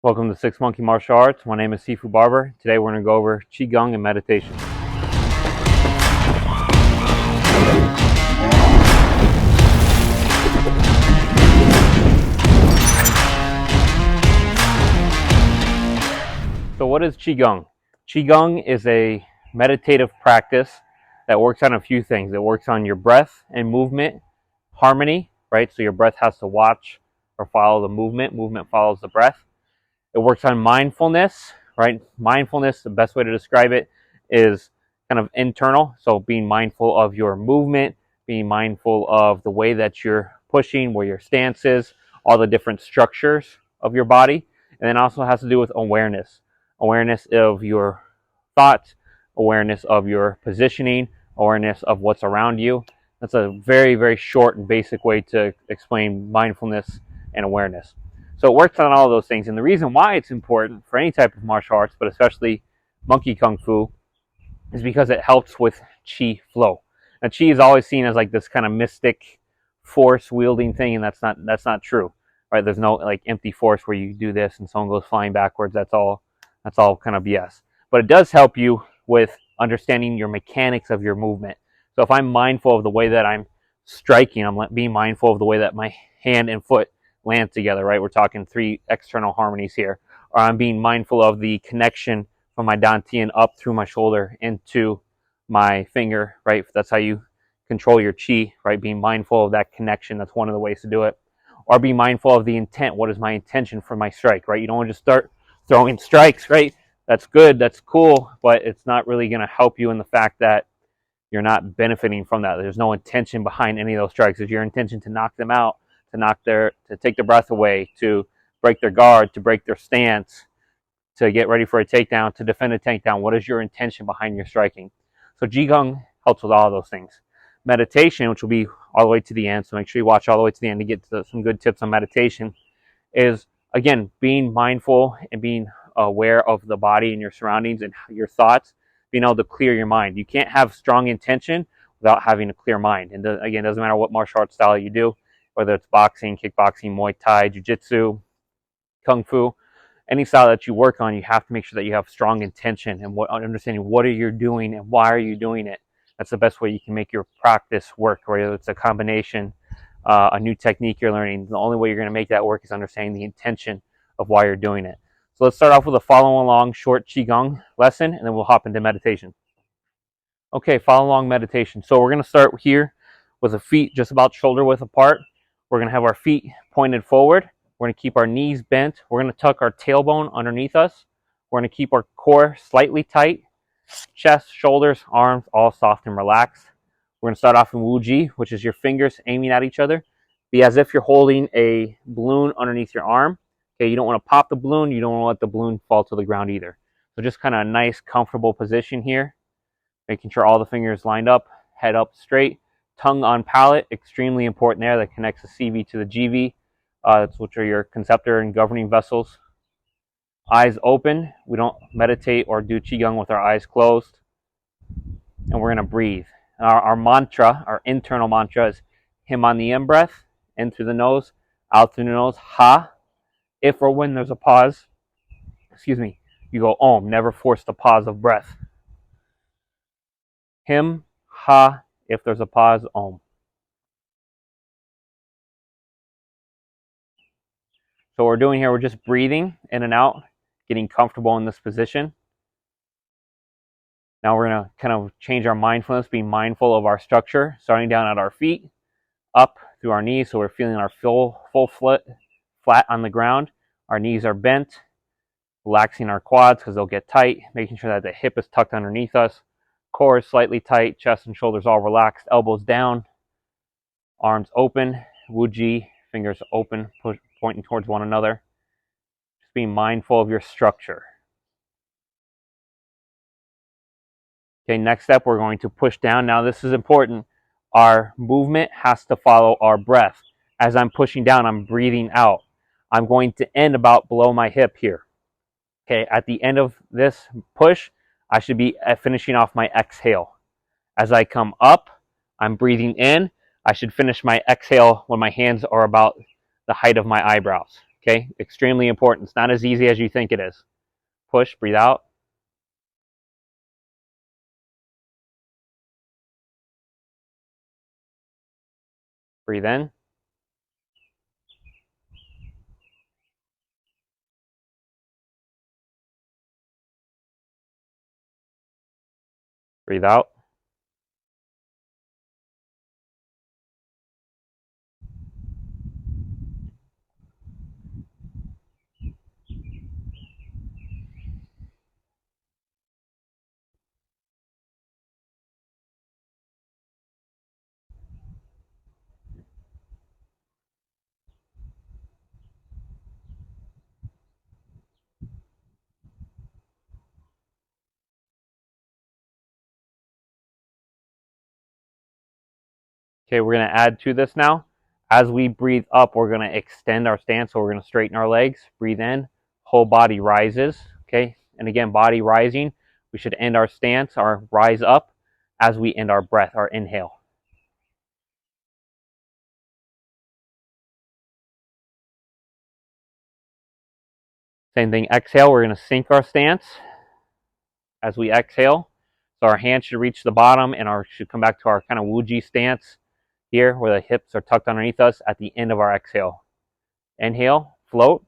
Welcome to Six Monkey Martial Arts. My name is Sifu Barber. Today we're going to go over Qigong and meditation. So what is Qigong? Qigong is a meditative practice that works on a few things. It works on your breath and movement, harmony, right? So your breath has to watch or follow the movement. Movement follows the breath. It works on mindfulness, right? Mindfulness, the best way to describe it is kind of internal. So being mindful of your movement, being mindful of the way that you're pushing, where your stance is, all the different structures of your body. And then also has to do with awareness. Awareness of your thoughts, awareness of your positioning, awareness of what's around you. That's a very, very short and basic way to explain mindfulness and awareness. So it works on all of those things. And the reason why it's important for any type of martial arts, but especially monkey kung fu, is because it helps with chi flow. Now, chi is always seen as like this kind of mystic force wielding thing, and that's not true, right? There's no like empty force where you do this and someone goes flying backwards. That's all kind of BS. But it does help you with understanding your mechanics of your movement. So if I'm mindful of the way that I'm striking, I'm being mindful of the way that my hand and foot land together, right? We're talking three external harmonies here. Or I'm being mindful of the connection from my dantian up through my shoulder into my finger, right? That's how you control your chi, right? Being mindful of that connection. That's one of the ways to do it. Or be mindful of the intent. What is my intention for my strike, right? You don't want to just start throwing strikes, right? That's good, that's cool, but it's not really going to help you in the fact that you're not benefiting from that. There's no intention behind any of those strikes. It's your intention to knock them out, to take their breath away, to break their guard, to break their stance, to get ready for a takedown, to defend a takedown. What is your intention behind your striking? So Qigong helps with all of those things. Meditation, which will be all the way to the end, so make sure you watch all the way to the end to get to some good tips on meditation, is, again, being mindful and being aware of the body and your surroundings and your thoughts, being able to clear your mind. You can't have strong intention without having a clear mind. And again, it doesn't matter what martial arts style you do, whether it's boxing, kickboxing, Muay Thai, Jiu-Jitsu, Kung Fu, any style that you work on, you have to make sure that you have strong intention and understanding what are you doing and why are you doing it. That's the best way you can make your practice work, whether it's a combination, a new technique you're learning. The only way you're going to make that work is understanding the intention of why you're doing it. So let's start off with a follow along short Qigong lesson, and then we'll hop into meditation. Okay, follow along meditation. So we're going to start here with the feet just about shoulder width apart. We're going to have our feet pointed forward. We're going to keep our knees bent. We're going to tuck our tailbone underneath us. We're going to keep our core slightly tight. Chest, shoulders, arms, all soft and relaxed. We're going to start off in Wu Ji, which is your fingers aiming at each other. Be as if you're holding a balloon underneath your arm. Okay, you don't want to pop the balloon. You don't want to let the balloon fall to the ground either. So just kind of a nice, comfortable position here. Making sure all the fingers lined up, head up straight. Tongue on palate, extremely important there. That connects the CV to the GV, which are your conceptor and governing vessels. Eyes open. We don't meditate or do Qigong with our eyes closed. And we're going to breathe. Our mantra, our internal mantra is Him on the in-breath, in through the nose, out through the nose, Ha. If or when there's a pause, you go Om. Never force the pause of breath. Him, Ha. If there's a pause, Om. So what we're doing here, we're just breathing in and out, getting comfortable in this position. Now we're going to kind of change our mindfulness, being mindful of our structure, starting down at our feet, up through our knees, so we're feeling our full flat on the ground. Our knees are bent, relaxing our quads because they'll get tight, making sure that the hip is tucked underneath us. Core is slightly tight, chest and shoulders all relaxed, elbows down, arms open, Wu Ji, fingers open, pointing towards one another. Just being mindful of your structure. Okay, next step, we're going to push down. Now this is important. Our movement has to follow our breath. As I'm pushing down, I'm breathing out. I'm going to end about below my hip here. Okay, at the end of this push, I should be finishing off my exhale. As I come up, I'm breathing in. I should finish my exhale when my hands are about the height of my eyebrows. Okay, extremely important. It's not as easy as you think it is. Push, breathe out. Breathe in. Breathe out. Okay, we're going to add to this now. As we breathe up, we're going to extend our stance. So we're going to straighten our legs. Breathe in. Whole body rises. Okay, and again, body rising. We should end our stance, our rise up, as we end our breath, our inhale. Same thing, exhale. We're going to sink our stance as we exhale. So our hands should reach the bottom and should come back to our kind of Wuji stance here, where the hips are tucked underneath us at the end of our exhale. Inhale, float.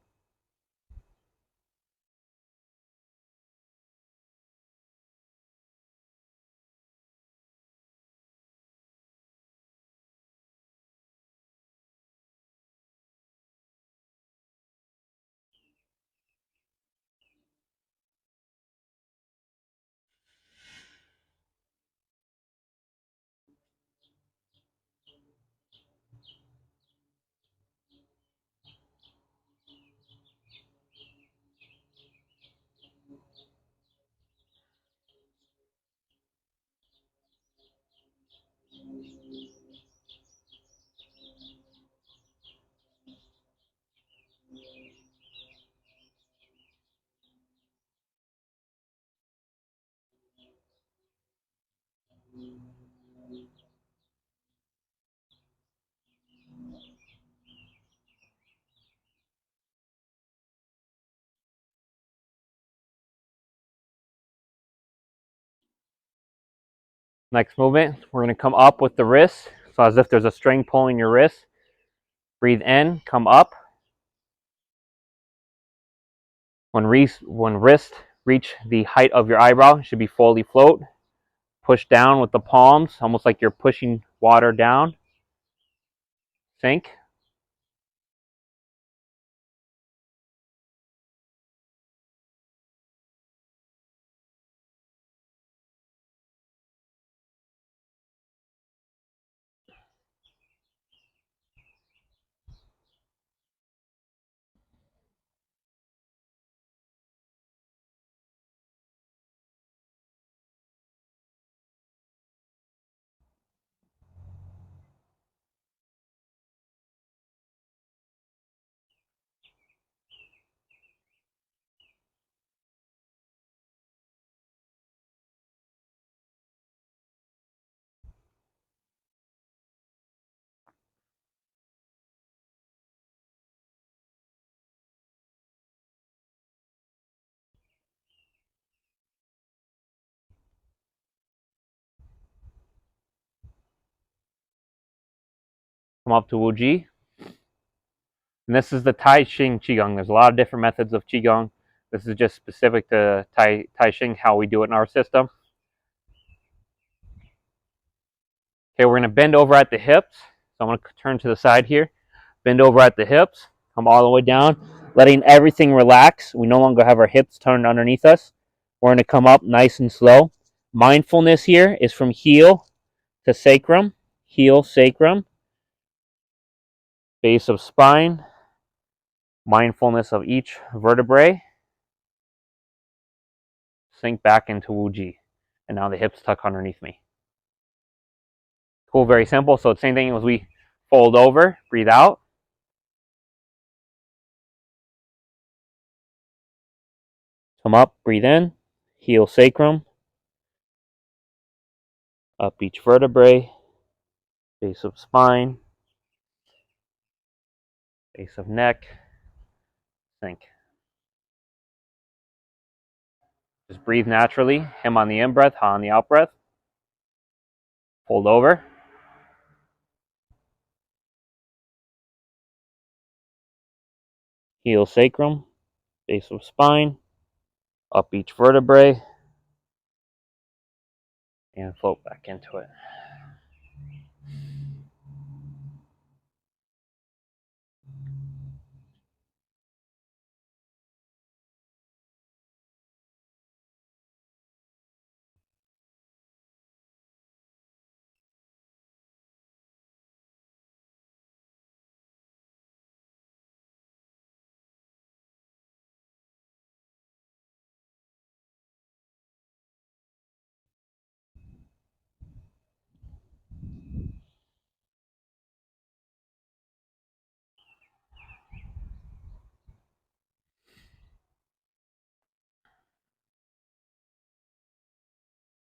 Next movement, we're going to come up with the wrists. So as if there's a string pulling your wrist. Breathe in, come up. When wrist reach the height of your eyebrow, it should be fully float. Push down with the palms, almost like you're pushing water down. Sink. Come up to Wuji. And this is the Tai Ching Qigong. There's a lot of different methods of Qigong. This is just specific to Tai Ching, how we do it in our system. Okay, we're going to bend over at the hips. So I'm going to turn to the side here. Bend over at the hips. Come all the way down, letting everything relax. We no longer have our hips turned underneath us. We're going to come up nice and slow. Mindfulness here is from heel to sacrum. Heel, sacrum. Base of spine. Mindfulness of each vertebrae. Sink back into Wuji. And now the hips tuck underneath me. Cool, very simple. So it's the same thing as we fold over, breathe out. Come up, breathe in. Heel, sacrum. Up each vertebrae. Base of spine. Base of neck. Sink. Just breathe naturally. Him on the in-breath, Ha on the out-breath. Fold over. Heel sacrum, base of spine, up each vertebrae, and float back into it.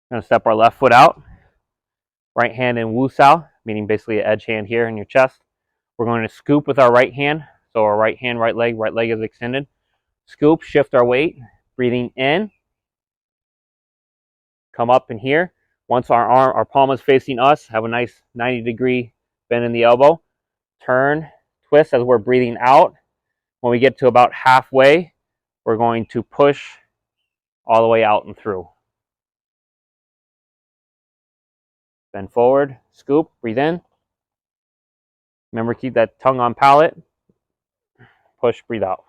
We're going to step our left foot out. Right hand in Wu Sao, meaning basically an edge hand here in your chest. We're going to scoop with our right hand. So our right hand, right leg is extended. Scoop, shift our weight, breathing in. Come up in here. Once our palm is facing us, have a nice 90-degree bend in the elbow. Turn, twist as we're breathing out. When we get to about halfway, we're going to push all the way out and through. Bend forward, scoop, breathe in. Remember, keep that tongue on palate. Push, breathe out.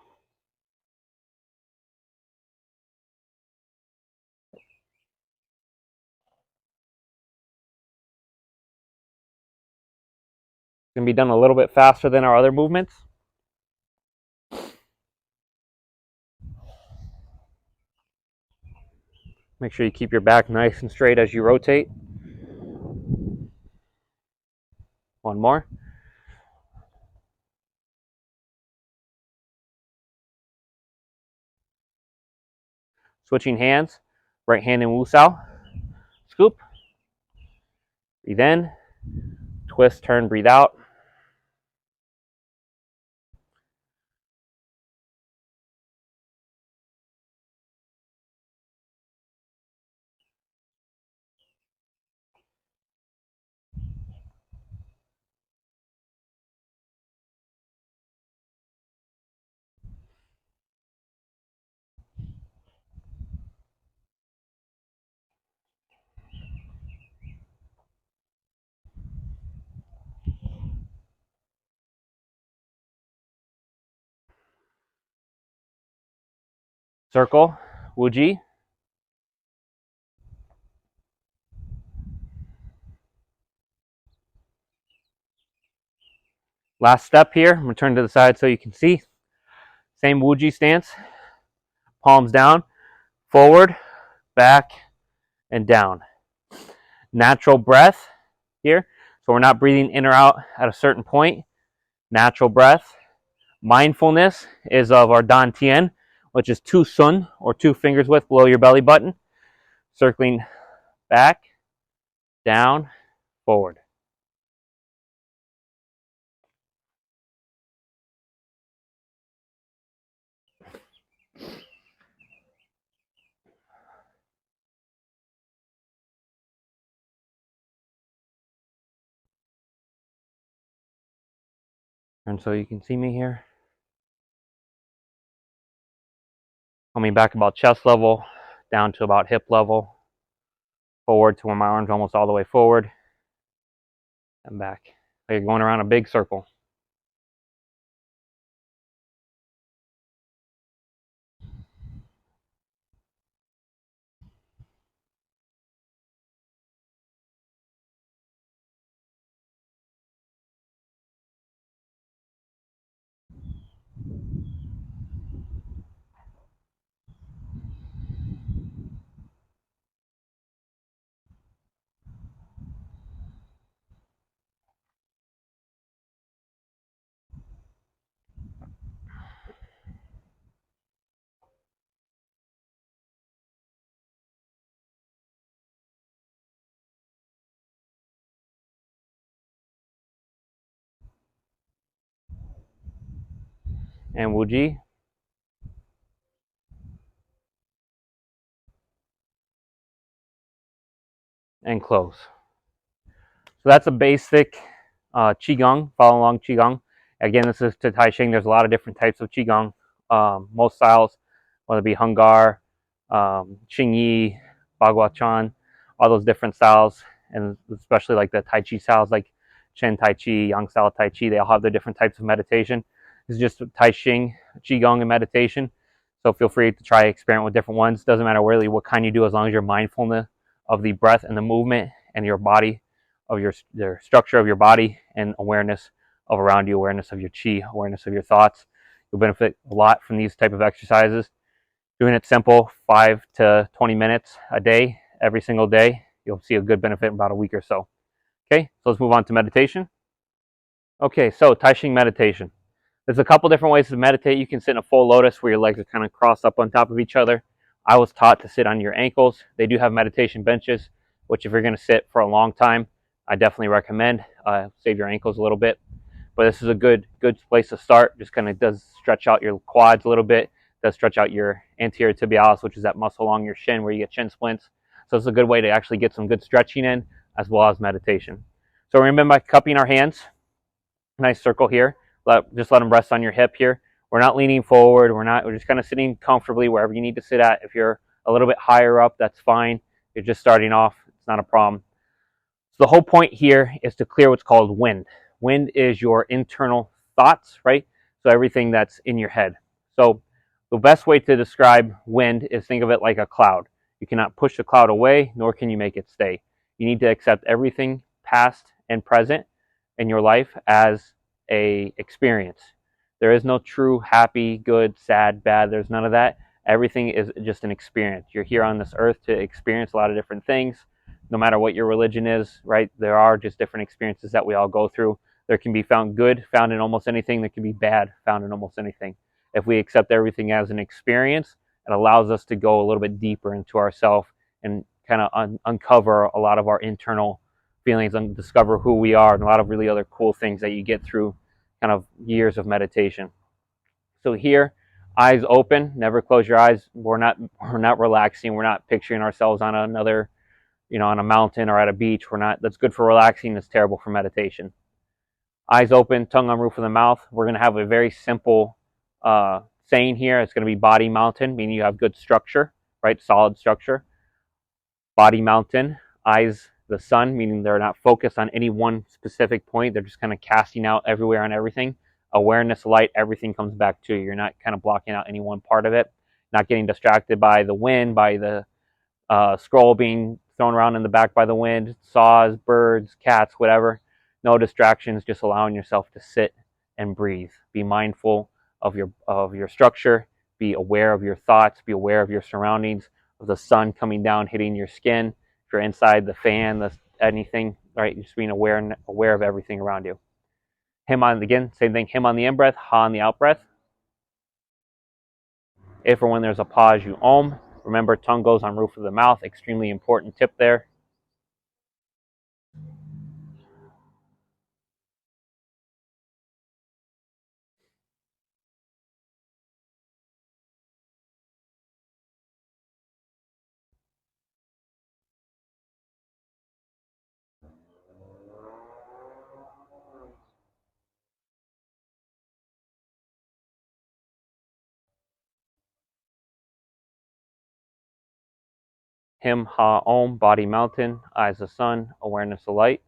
It's going to be done a little bit faster than our other movements. Make sure you keep your back nice and straight as you rotate. One more. Switching hands. Right hand in Wu Sao. Scoop. Breathe in. Twist, turn, breathe out. Circle. Wu Ji. Last step here. I'm going to turn to the side so you can see. Same Wu Ji stance. Palms down. Forward, back, and down. Natural breath here. So we're not breathing in or out at a certain point. Natural breath. Mindfulness is of our Dan Tien, which is 2 sun, or 2 fingers width below your belly button. Circling back, down, forward. And so you can see me here. Coming back about chest level, down to about hip level, forward to where my arm's almost all the way forward, and back. Like you're going around a big circle. And Wu Ji. and close. So that's a basic Qigong, follow along Qigong. Again, this is to Tai Chi. There's a lot of different types of Qigong. Most styles, whether it be Hungar, Xing Yi, Bagua Chan, all those different styles, and especially like the Tai Chi styles like Chen Tai Chi, Yang style Tai Chi, they all have their different types of meditation. This is just Tai Chi, Qigong, and meditation. So feel free to try experiment with different ones. Doesn't matter really what kind you do, as long as you're mindfulness of the breath and the movement and your body, of your the structure of your body, and awareness of around you, awareness of your chi, awareness of your thoughts. You'll benefit a lot from these type of exercises. Doing it simple, 5 to 20 minutes a day, every single day, you'll see a good benefit in about a week or so. Okay, so let's move on to meditation. Okay, so Tai Chi meditation. There's a couple different ways to meditate. You can sit in a full lotus where your legs are kind of crossed up on top of each other. I was taught to sit on your ankles. They do have meditation benches, which if you're going to sit for a long time, I definitely recommend. Save your ankles a little bit. But this is a good place to start. Just kind of does stretch out your quads a little bit. Does stretch out your anterior tibialis, which is that muscle along your shin where you get shin splints. So it's a good way to actually get some good stretching in as well as meditation. So remember by cupping our hands, nice circle here. Just let them rest on your hip here. We're not leaning forward. We're just kind of sitting comfortably wherever you need to sit at. If you're a little bit higher up, that's fine. You're just starting off, it's not a problem. So the whole point here is to clear what's called wind. Wind is your internal thoughts, right? So everything that's in your head. So the best way to describe wind is think of it like a cloud. You cannot push the cloud away, nor can you make it stay. You need to accept everything past and present in your life as a experience. There is no true happy, good, sad, bad. There's none of that. Everything is just an experience. You're here on this earth to experience a lot of different things. No matter what your religion is, right? There are just different experiences that we all go through. There can be found good found in almost anything. There can be bad found in almost anything. If we accept everything as an experience, it allows us to go a little bit deeper into ourselves and kind of uncover a lot of our internal feelings and discover who we are, and a lot of really other cool things that you get through kind of years of meditation. So here, eyes open, never close your eyes. We're not relaxing. We're not picturing ourselves on another, on a mountain or at a beach. That's good for relaxing. It's terrible for meditation. Eyes open, tongue on roof of the mouth. We're going to have a very simple saying here. It's going to be body mountain, meaning you have good structure, right? Solid structure. Body mountain, eyes the sun, meaning they're not focused on any one specific point. They're just kind of casting out everywhere on everything. Awareness, light, everything comes back to you. You're not kind of blocking out any one part of it. Not getting distracted by the wind, by the scroll being thrown around in the back by the wind, saws, birds, cats, whatever. No distractions, just allowing yourself to sit and breathe. Be mindful of your structure. Be aware of your thoughts. Be aware of your surroundings, of the sun coming down, hitting your skin. If you're inside, the fan, anything, right? Just being aware of everything around you. Him on, again, same thing. Him on the in-breath, ha on the out-breath. If or when there's a pause, you om. Remember, tongue goes on roof of the mouth. Extremely important tip there. Him, ha, om, body mountain, eyes the sun, awareness the light.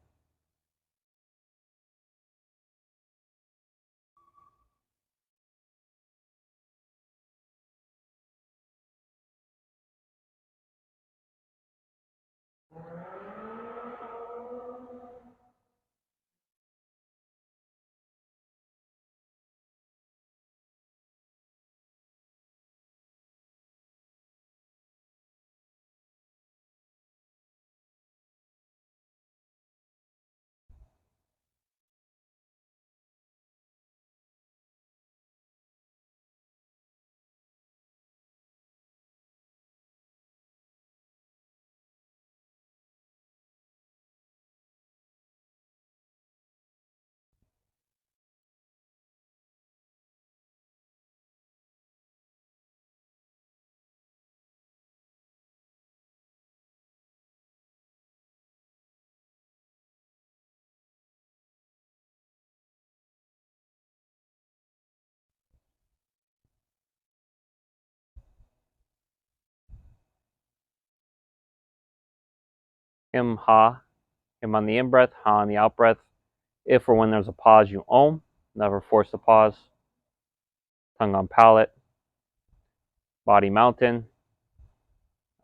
Him, ha. Him on the in-breath, ha on the out-breath. If or when there's a pause, you om. Never force a pause. Tongue on palate. Body mountain.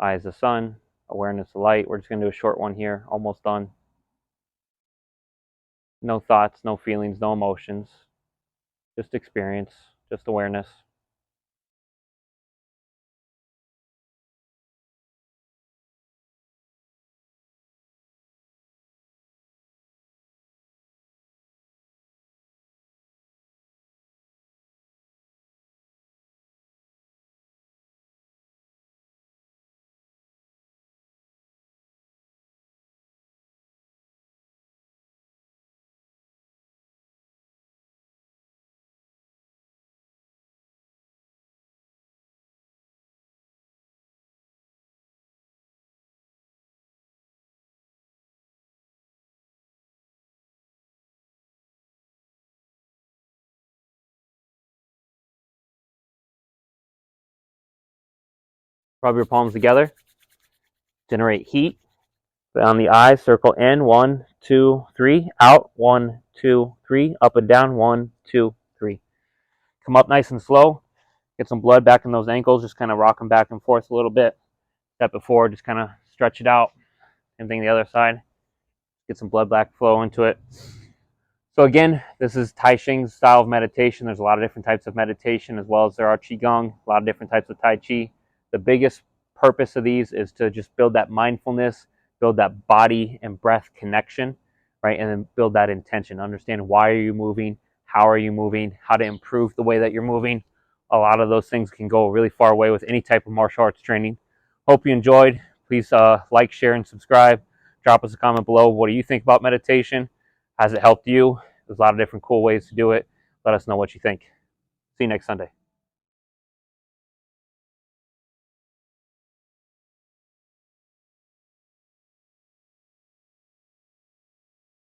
Eyes the sun. Awareness the light. We're just going to do a short one here. Almost done. No thoughts, no feelings, no emotions. Just experience, just awareness. Rub your palms together. Generate heat. On the eyes, circle in. 1, 2, 3. Out. 1, 2, 3. Up and down. 1, 2, 3. Come up nice and slow. Get some blood back in those ankles. Just kind of rock them back and forth a little bit. Step it forward. Just kind of stretch it out. Same thing the other side. Get some blood back flow into it. So again, this is Tai Chi's style of meditation. There's a lot of different types of meditation, as well as there are Qigong, a lot of different types of Tai Chi. The biggest purpose of these is to just build that mindfulness, build that body and breath connection, right? And then build that intention. Understand why are you moving, how are you moving, how to improve the way that you're moving. A lot of those things can go really far away with any type of martial arts training. Hope you enjoyed. Please like, share, and subscribe. Drop us a comment below. What do you think about meditation? Has it helped you? There's a lot of different cool ways to do it. Let us know what you think. See you next Sunday.